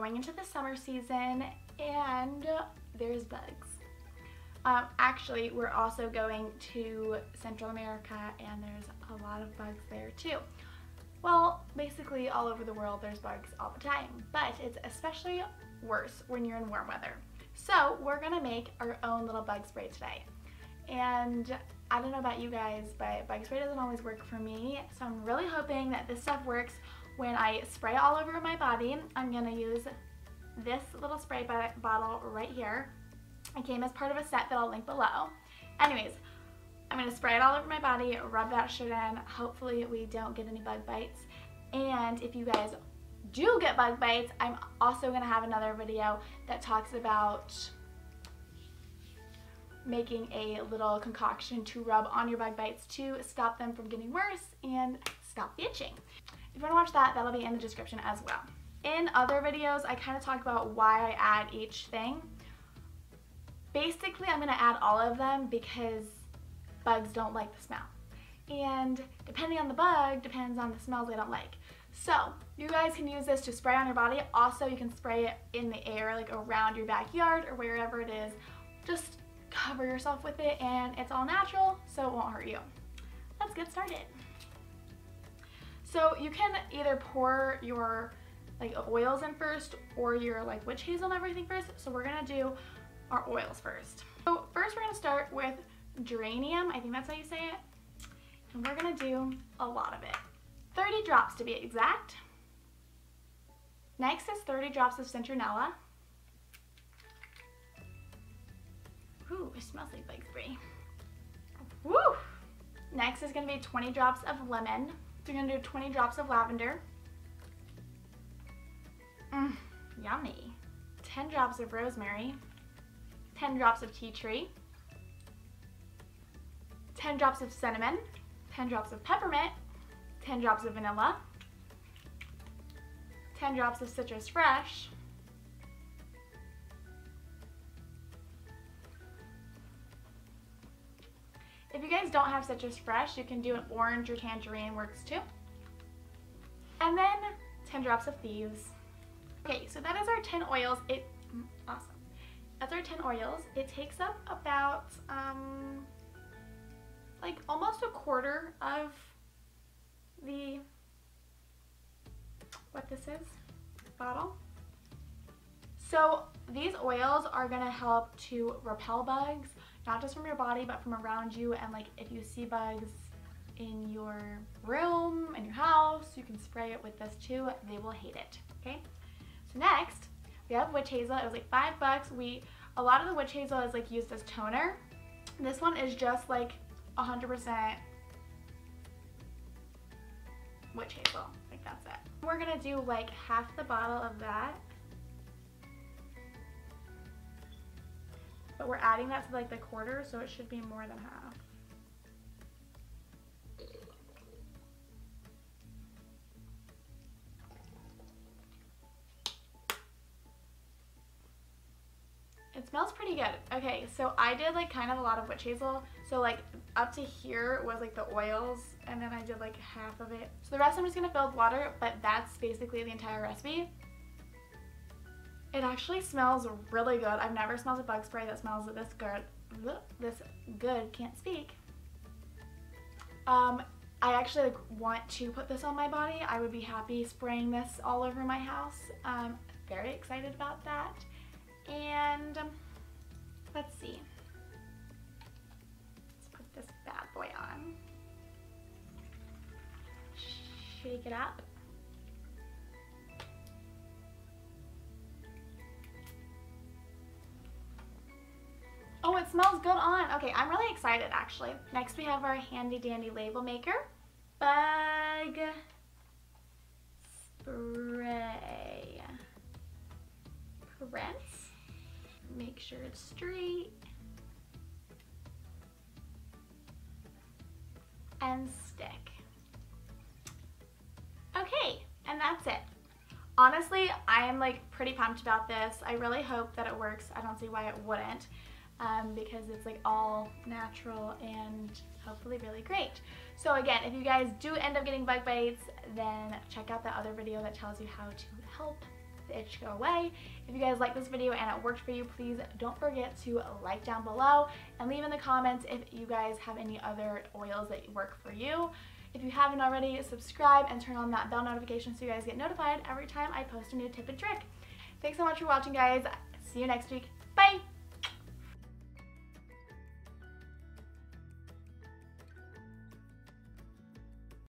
going into the summer season and there's bugs. Actually, we're also going to Central America and there's a lot of bugs there too. Well, basically all over the world there's bugs all the time, but it's especially worse when you're in warm weather. So we're gonna make our own little bug spray today. And I don't know about you guys, but bug spray doesn't always work for me. So I'm really hoping that this stuff works when I spray all over my body. I'm gonna use this little spray bottle right here. It came as part of a set that I'll link below. Anyways, I'm gonna spray it all over my body, rub that shit in. Hopefully we don't get any bug bites. And if you guys do get bug bites, I'm also gonna have another video that talks about making a little concoction to rub on your bug bites to stop them from getting worse and stop the itching. If you wanna watch that, that'll be in the description as well. In other videos, I kind of talk about why I add each thing. Basically, I'm gonna add all of them because bugs don't like the smell. And depending on the bug, depends on the smells they don't like. So, you guys can use this to spray on your body. Also, you can spray it in the air, like around your backyard or wherever it is. Just cover yourself with it and it's all natural, so it won't hurt you. Let's get started. So you can either pour your like oils in first or your like witch hazel and everything first. So we're gonna do our oils first. So first we're gonna start with geranium, I think that's how you say it. And we're gonna do a lot of it. 30 drops to be exact. Next is 30 drops of citronella. Ooh, it smells like bug spray. Woo! Next is gonna be 20 drops of lemon. So we're gonna do 20 drops of lavender. Yummy. 10 drops of rosemary. 10 drops of tea tree. 10 drops of cinnamon. 10 drops of peppermint. 10 drops of vanilla. 10 drops of citrus fresh. If you guys don't have citrus fresh, you can do an orange or tangerine, works too. And then 10 drops of Thieves. Okay, so that is our 10 oils. Awesome. That's our 10 oils. It takes up about like almost a quarter of the, what this is, bottle. So these oils are gonna help to repel bugs, not just from your body, but from around you. And like if you see bugs in your room, in your house, you can spray it with this too. They will hate it, okay? So next, we have witch hazel. It was like $5. A lot of the witch hazel is like used as toner. This one is just like 100% witch hazel, like that's it. We're gonna do like half the bottle of that. But we're adding that to like the quarter, so it should be more than half. It smells pretty good. Okay, so I did like kind of a lot of witch hazel. So like up to here was like the oils, and then I did like half of it. So the rest I'm just gonna fill with water, but that's basically the entire recipe. It actually smells really good. I've never smelled a bug spray that smells this good. Can't speak. I actually like want to put this on my body. I would be happy spraying this all over my house. Very excited about that. And let's see. Let's put this bad boy on. Shake it up. Oh, it smells good on. Okay, I'm really excited actually. Next we have our handy dandy label maker. Bug spray. Press. Make sure it's straight. And stick. Okay, and that's it. Honestly, I am like pretty pumped about this. I really hope that it works. I don't see why it wouldn't. Because it's like all natural and hopefully really great. So again, if you guys do end up getting bug bites, then check out that other video that tells you how to help the itch to go away. If you guys liked this video and it worked for you, please don't forget to like down below and leave in the comments if you guys have any other oils that work for you. If you haven't already, subscribe and turn on that bell notification so you guys get notified every time I post a new tip and trick. Thanks so much for watching, guys. See you next week. Bye!